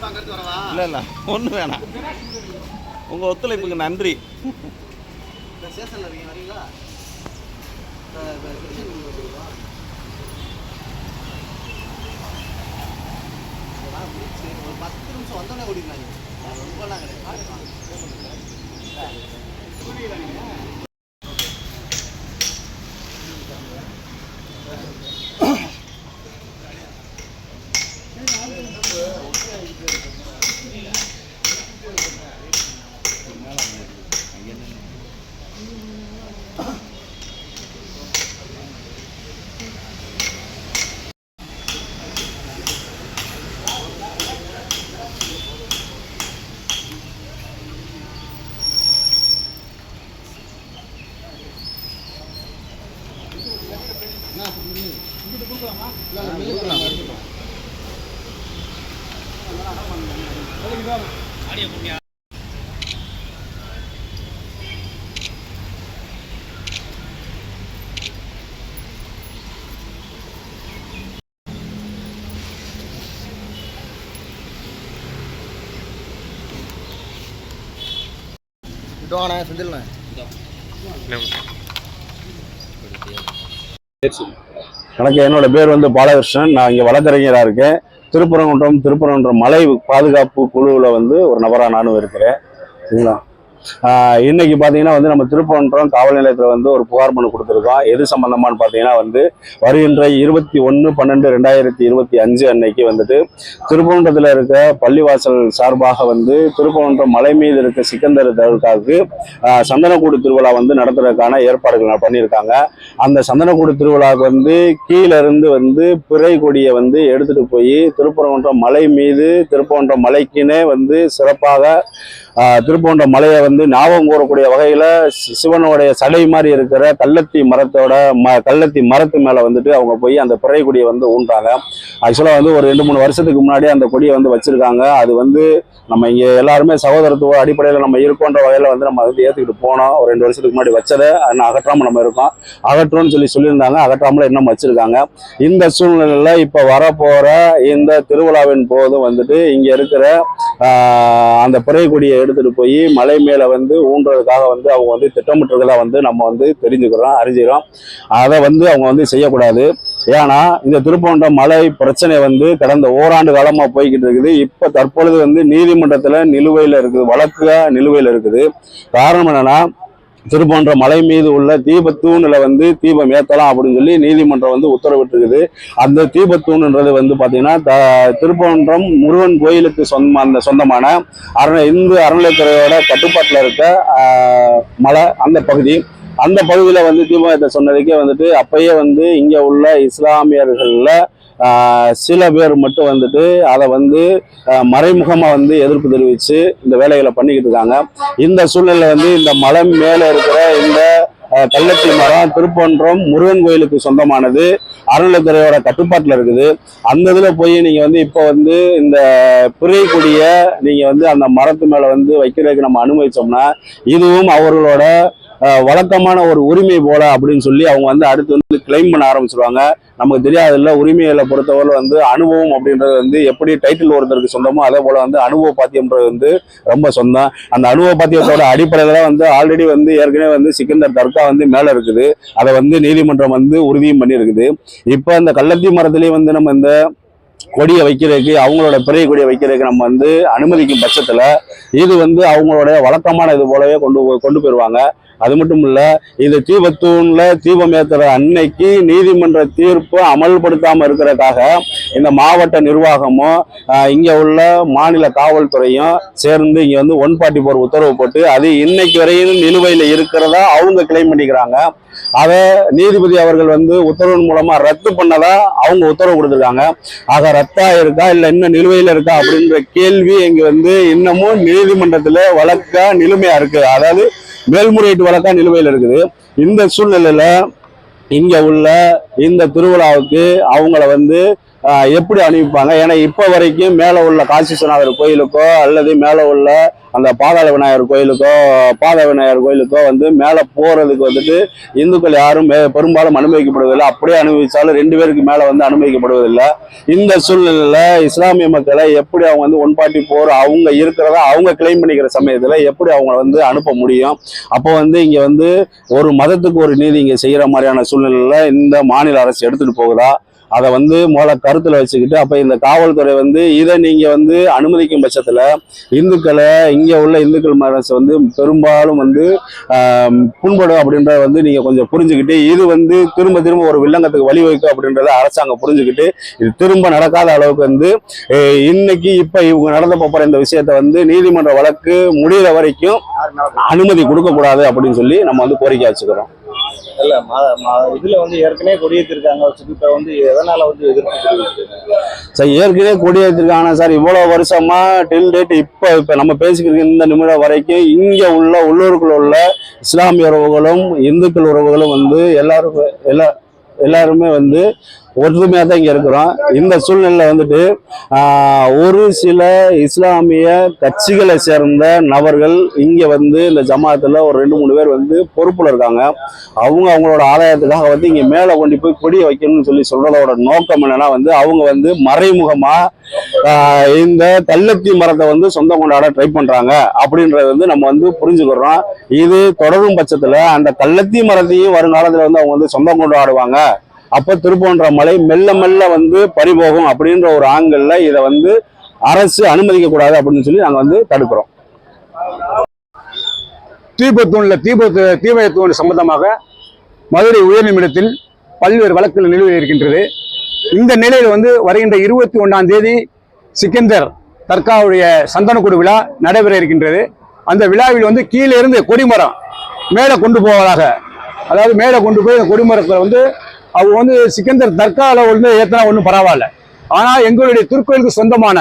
இல்லை இல்லை ஒன்றும் வேணாம். உங்கள் ஒத்துழைப்புக்கு நன்றி. ஒரு 10 நிமிஷம் வந்தோடனே ஓடிடுறாங்க. ரொம்பலாம் கிடையாது. எனக்கு என்னோட பேர் வந்து பாலகிருஷ்ணன். நான் இங்கே வழக்கறிஞராக இருக்கேன். திருப்பரங்குன்றம் மலை பாதுகாப்பு குழுவில் வந்து ஒரு நபராக நானும் இருக்கிறேன். சரிங்களா? இன்னைக்கு பார்த்தீங்கன்னா வந்து நம்ம திருப்பரங்குன்றம் காவல் நிலையத்தில் வந்து ஒரு புகார் மனு கொடுத்துருக்கோம். எது சம்பந்தமானு பார்த்தீங்கன்னா வந்து வருகின்ற 21/12/2025 அன்னைக்கு வந்துட்டு திருப்பரங்குன்றத்தில் இருக்க பள்ளிவாசல் சார்பாக வந்து திருப்பரங்குன்றம் மலை மீது இருக்க சிக்கந்தர் தர்காவுக்கு சந்தனக்கூடு திருவிழா வந்து நடத்துறதுக்கான ஏற்பாடுகள் பண்ணியிருக்காங்க. அந்த சந்தனக்கூடு திருவிழாவுக்கு வந்து கீழே இருந்து வந்து பிறை கொடியை வந்து எடுத்துட்டு போய் திருப்பரங்குன்றம் மலை மீது திருப்பரங்குன்றம் மலைக்குன்னே வந்து சிறப்பாக திருப்பரங்குன்றம் மலையை வந்து ஞாபகம் கூறக்கூடிய வகையில சிவனுடைய சடை மாதிரி இருக்கிற கள்ளத்தி மரத்து மேல வந்துட்டு அவங்க போய் அந்த பிறை கொடியை வந்து ஊன்றாங்க. ஆக்சுவலா வந்து ஒரு 2-3 வருஷத்துக்கு முன்னாடி அந்த கொடியை வந்து வச்சிருக்காங்க. அது வந்து நம்ம இங்க எல்லாருமே சகோதரத்துவ அடிப்படையில் நம்ம இருக்கோன்ற வகையில வந்து நம்ம வந்து ஏத்துக்கிட்டு போனோம். ஒரு 2 வருஷத்துக்கு முன்னாடி வச்சதை அகற்றாம நம்ம இருக்கோம். அகற்றோம்னு சொல்லியிருந்தாங்க. அகற்றாமல இன்னும் வச்சிருக்காங்க. இந்த சூழ்நிலையில இப்ப வரப்போற இந்த திருவிழாவின் போது வந்துட்டு இங்க இருக்கிற அந்த பிறை கொடியை எடுத்துட்டு போய் மலை மேல வந்து ஊன்றதுக்காக வந்து அவங்க வந்து திட்டமிட்டுறதா வந்து நம்ம வந்து அறிஞ்சுக்கிறோம். அதை வந்து அவங்க வந்து செய்யக்கூடாது. ஏன்னா இந்த திருப்பரங்குன்றம் மலை பிரச்சனை வந்து கடந்த ஓராண்டு காலமா போய்கிட்டு இருக்குது. இப்ப தற்பொழுது வந்து நீதிமன்றத்துல நிலுவையில இருக்குது, வழக்கு நிலுவையில இருக்குது. காரணம் என்னன்னா திருப்பரங்குன்றம் மலை மீது உள்ள தீபத்தூணில் வந்து தீபம் ஏற்றலாம் அப்படின்னு சொல்லி நீதிமன்றம் வந்து உத்தரவிட்டிருக்குது. அந்த தீபத்தூணுன்றது வந்து பார்த்தீங்கன்னா திருப்பரங்குன்றம் முருகன் கோயிலுக்கு சொந்தமான இந்து அறநிலையத்துறையோட கட்டுப்பாட்டில் இருக்க மலை அந்த பகுதியில் வந்து தீபம் ஏற்ற சொன்னதுக்கே வந்துட்டு அப்பயே வந்து இங்கே உள்ள இஸ்லாமியர்களில் சில பேர் மட்டும் வந்துட்டு அதை வந்து மறைமுகமாக வந்து எதிர்ப்பு தெரிவித்து இந்த வேலைகளை பண்ணிக்கிட்டு இருக்காங்க. இந்த சூழ்நிலை வந்து இந்த மலை மேலே இருக்கிற இந்த கள்ளத்தி மரம் திருப்பரங்குன்றம் முருகன் கோயிலுக்கு சொந்தமானது, அறநிலையத்துறையோட கட்டுப்பாட்டில் இருக்குது. அந்த இதில் போய் நீங்கள் வந்து இப்போ வந்து இந்த பிறை கொடியை நீங்கள் வந்து அந்த மரத்து மேலே வந்து வைக்கிறதுக்கு நம்ம அனுமதிச்சோம்னா இதுவும் அவர்களோட வழக்கமான ஒரு உரிமை போல அப்படின்னு சொல்லி அவங்க வந்து அடுத்து வந்து கிளைம் பண்ண ஆரம்பிச்சிருவாங்க. நமக்கு தெரியாதுல்ல, உரிமைகளை பொறுத்தவரை வந்து அனுபவம் அப்படின்றது வந்து எப்படி டைட்டில் ஒருத்தருக்கு சொந்தமோ அதே போல வந்து அனுபவ பாத்தியம்ன்றது வந்து ரொம்ப சொந்தம். அந்த அனுபவ பாத்தியத்தோட அடிப்படையில வந்து ஆல்ரெடி வந்து ஏற்கனவே வந்து சிக்கந்தர் தர்கா வந்து மேல இருக்குது. அதை வந்து நீதிமன்றம் வந்து உறுதியும் பண்ணி இருக்குது. இப்ப இந்த கள்ளத்தி மரத்திலேயே வந்து நம்ம இந்த கொடியை வைக்கிறதுக்கு அவங்களோட பிறை கொடியை வைக்கிறதுக்கு நம்ம வந்து அனுமதிக்கும் பட்சத்துல இது வந்து அவங்களோட வழக்கமான இது போலவே கொண்டு போயிடுவாங்க. அது மட்டும் இல்ல, இந்த தீபத்தூண்ல தீபம் ஏத்துற அன்னைக்கு நீதிமன்ற தீர்ப்பு அமல்படுத்தாம இருக்கிறதுக்காக இந்த மாவட்ட நிர்வாகமும் இங்க உள்ள மாநில காவல்துறையும் சேர்ந்து இங்க வந்து 144 உத்தரவு போட்டு அது இன்னைக்கு வரையும் நிலுவையில இருக்கிறதா அவங்க கிளைம் பண்ணிக்கிறாங்க. அதை நீதிபதி அவர்கள் வந்து உத்தரவின் மூலமா ரத்து பண்ணதா அவங்க உத்தரவு கொடுத்துருக்காங்க. ஆக ரத்தா இருக்கா இல்ல இன்னும் நிலுவையில இருக்கா அப்படின்ற கேள்வி இங்க வந்து இன்னமும் நீதிமன்றத்துல வழக்கா நிலுமையா இருக்கு. அதாவது மேல்முறையீட்டு வழக்கா நிலுவையில் இருக்குது. இந்த சூழ்நிலையில இங்க உள்ள இந்த திருவிழாவுக்கு அவங்கள வந்து எப்படி அனுப்பிப்பாங்க? ஏன்னா இப்போ வரைக்கும் மேலே உள்ள காசி விஸ்வநாதர் கோயிலுக்கோ அல்லது மேலே உள்ள அந்த பாதாள விநாயகர் கோயிலுக்கோ வந்து மேலே போகிறதுக்கு வந்துட்டு இந்துக்கள் யாரும் பெரும்பாலும் அனுமதிக்கப்படுவதில்லை. அப்படியே அனுமதிச்சாலும் 2 பேருக்கு மேலே வந்து அனுமதிக்கப்படுவதில்லை. இந்த சூழ்நிலையில் இஸ்லாமிய மக்களை எப்படி அவங்க வந்து 144 அவங்க இருக்கிறதா அவங்க கிளைம் பண்ணிக்கிற சமயத்தில் எப்படி அவங்க வந்து அனுப்ப முடியும்? அப்போ வந்து இங்கே வந்து ஒரு மதத்துக்கு ஒரு நீதி இங்கே செய்கிற மாதிரியான சூழ்நிலையில் இந்த மாநில அரசு எடுத்துகிட்டு போகுதா? அதை வந்து முதல்ல கருத்தில் வச்சுக்கிட்டு அப்போ இந்த காவல்துறை வந்து இதை நீங்கள் வந்து அனுமதிக்கும் பட்சத்தில் இந்துக்களை இங்கே உள்ள இந்துக்கள் மனசு வந்து பெரும்பாலும் வந்து புண்படும் அப்படின்றத வந்து நீங்கள் கொஞ்சம் புரிஞ்சுக்கிட்டு இது வந்து திரும்ப ஒரு வில்லங்கத்துக்கு வழிவகுக்கும் அப்படின்றத அரசாங்கம் புரிஞ்சுக்கிட்டு இது திரும்ப நடக்காத அளவுக்கு வந்து இன்னைக்கு இப்போ இவங்க நடந்த போகிற இந்த விஷயத்த வந்து நீதிமன்ற வழக்கு முடிகிற வரைக்கும் அனுமதி கொடுக்கக்கூடாது அப்படின்னு சொல்லி நம்ம வந்து கோரிக்கை வச்சுக்கிறோம். இல்ல இதுல வந்து ஏற்கனவே கொடியேற்றிருக்காங்க, இப்ப வந்து எதனால வந்து எதிர்ப்பு சார்? ஏற்கனவே கொடியேற்றிருக்காங்க சார், இவ்வளவு வருஷமா டில் டேட் இப்ப நம்ம பேசிக்கிற இந்த நிமிடம் வரைக்கும் இங்க உள்ள உள்ளூருக்குள்ள உள்ள இஸ்லாமிய உறவுகளும் இந்துக்கள் உறவுகளும் வந்து எல்லாருமே வந்து ஒற்றுமையாக தான் இங்கே இருக்கிறோம். இந்த சூழ்நிலையில் வந்துட்டு ஒரு சில இஸ்லாமிய கட்சிகளை சேர்ந்த நபர்கள் இங்கே வந்து இந்த ஜமாத்தில் ஒரு 2-3 பேர் வந்து பொறுப்பில் இருக்காங்க. அவங்களோட ஆதாயத்துக்காக வந்து இங்கே மேலே கொண்டு போய் கொடியை வைக்கணும்னு சொல்லி சொல்றதோட நோக்கம் என்னன்னா வந்து அவங்க வந்து மறைமுகமாக இந்த கள்ளத்தி மரத்தை வந்து சொந்தம் கொண்டாட ட்ரை பண்ணுறாங்க அப்படின்றது வந்து நம்ம வந்து புரிஞ்சுக்கிறோம். இது தொடரும் பட்சத்தில் அந்த கள்ளத்தி மரத்தையும் வருங்காலத்தில் வந்து அவங்க வந்து சொந்தம் கொண்டாடுவாங்க. அப்ப திருப்பரங்குன்ற மலை மெல்ல மெல்ல வந்து பறிபோகும் அப்படின்ற ஒரு ஆங்கிள் இதை வந்து அரசு அனுமதிக்க கூடாது அப்படின்னு சொல்லி நாங்க வந்து தடுக்கிறோம். தீபத்தூண் சம்பந்தமாக மதுரை உயர்நீதிமன்றத்தில் பல்வேறு வழக்குகள் நிலுவையில் இருக்கின்றது. இந்த நிலையில் வந்து வருகின்ற 21ஆம் தேதி சிக்கந்தர் தர்காவுடைய சந்தனக்கூடு விழா நடைபெற இருக்கின்றது. அந்த விழாவில் வந்து கீழே இருந்து கொடிமரம் மேலே கொண்டு போவதாக, அதாவது மேலே கொண்டு போய் கொடிமரத்தில் வந்து அவங்க வந்து சிக்கந்தர் தர்காவில் வந்து ஏற்றினா ஒன்றும் பரவாயில்ல. ஆனால் எங்களுடைய திருக்கோயிலுக்கு சொந்தமான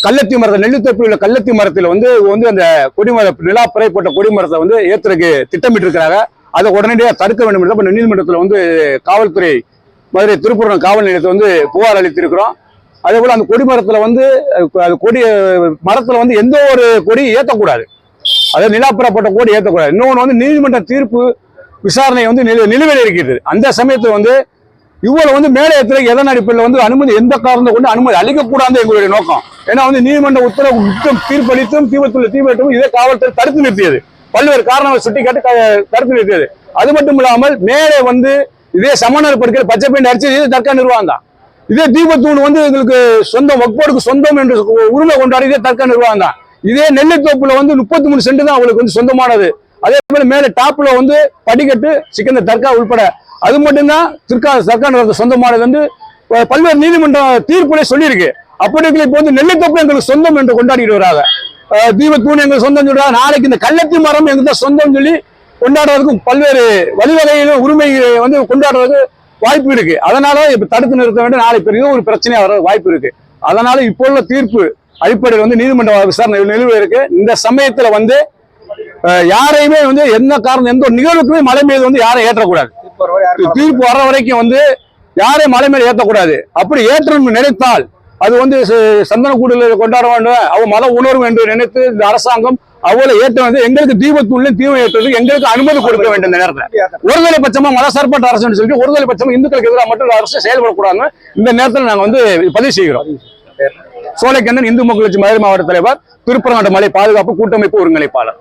கள்ளத்தி மரத்தை, நெல்லித்தோப்பில் உள்ள கள்ளத்தி மரத்தில் வந்து அந்த கொடிமர நிலாப்பறை போட்ட கொடிமரத்தை வந்து ஏற்றுறதுக்கு திட்டமிட்டு இருக்கிறாங்க. அதை உடனடியாக தடுக்க வேண்டும் என்று நீதிமன்றத்தில் வந்து காவல்துறை மதுரை திருப்பூரம் காவல் நிலையத்தை வந்து புகார் அளித்திருக்கிறோம். அதே போல் அந்த கொடிமரத்தில் வந்து மரத்தில் வந்து எந்த ஒரு கொடி ஏற்றக்கூடாது, அதாவது நிலாப்பறை போட்ட கொடி ஏற்றக்கூடாது. இன்னொன்று வந்து நீதிமன்ற தீர்ப்பு விசாரணை வந்து நிலுவையில் இருக்கிறது. அந்த சமயத்தில் வந்து இவ்வளவு வந்து மேலே ஏற்றுற எதன் அடிப்படையில் வந்து அனுமதி எந்த காரணத்தை கொண்டு அனுமதி அளிக்கக்கூடாது எங்களுடைய நோக்கம். ஏன்னா வந்து நீதிமன்ற உத்தரவு தீர்ப்பளித்தும் தீபத்தும் இதே காவல்துறை தடுத்து நிறுத்தியது, பல்வேறு காரணங்களை சுட்டிக்காட்டி தடுத்து நிறுத்தியது. அது மட்டும் இல்லாமல் மேலே வந்து இதே சமணர் படுக்கிற பச்சை பெயிண்ட் அடிச்சு இதே தர்கா நிர்வாகம் தான். இதே தீபத்தூண் வந்து எங்களுக்கு சொந்தம், வக்போர்டுக்கு சொந்தம் என்று உரிமை கொண்டாடி இதே தர்கா நிர்வாகம் தான். இதே நெல்லித்தோப்புல வந்து 33 சென்ட் தான் அவங்களுக்கு வந்து சொந்தமானது. அதே போல மேல டாப்ல வந்து படிக்கட்டு சிக்கந்தர் தர்கா உள்பட அது மட்டும்தான் தர்கா சொந்தமானது வந்து பல்வேறு நீதிமன்ற தீர்ப்புல சொல்லியிருக்கு. அப்படி இப்போ வந்து நெல்லித்தோப்பு எங்களுக்கு சொந்தம் என்று கொண்டாடிட்டு வராங்க. தீபத்தூண் எங்களுக்கு சொந்தம் சொல்றாங்க. நாளைக்கு இந்த கள்ளத்தி மரம் எங்களுக்கு சொந்தம் சொல்லி கொண்டாடுறதுக்கும் பல்வேறு வழிவகையிலும் உரிமை வந்து கொண்டாடுறதுக்கு வாய்ப்பு இருக்கு. அதனால இப்ப தடுத்து நிறுத்த வேண்டும். நாளை பெரிய ஒரு பிரச்சனையா வர வாய்ப்பு இருக்கு. அதனால இப்போ உள்ள தீர்ப்பு அடிப்படையில் வந்து நீதிமன்ற விசாரணை நிலுவை இருக்கு. இந்த சமயத்துல வந்து யாரையுமே வந்து எந்த காரணம் எந்த ஒரு நிகழ்வுக்குமே மலை மீது வந்து யாரும் ஏற்றக்கூடாது. தீர்ப்பு வர்ற வரைக்கும் வந்து யாரையும் மலை மேல ஏற்றக்கூடாது. அப்படி ஏற்றணும் நினைத்தால் அது வந்து சந்தனக்கூடுதல் கொண்டாட வேண்டும், அவங்க மத உணர்வு என்று நினைத்து இந்த அரசாங்கம் அவ்வளவு ஏற்ற வந்து எங்களுக்கு தீபத்துள்ள தீபம் ஏற்றுறதுக்கு எங்களுக்கு அனுமதி கொடுக்க வேண்டும். இந்த நேரத்தில் ஒருதலை பட்சமா மதசார்பற்ற அரசு சொல்லிட்டு ஒருதலை பட்சமா இந்துக்களுக்கு எதிராக மட்டும் அரசு செயல்படக்கூடாது. இந்த நேரத்தில் நாங்கள் வந்து பதிவு செய்கிறோம். சோலைக்கண்ணன், இந்து மக்கள் கட்சி மதுரை மாவட்ட தலைவர், திருப்பரங்குன்ற மலை பாதுகாப்பு கூட்டமைப்பு ஒருங்கிணைப்பாளர்.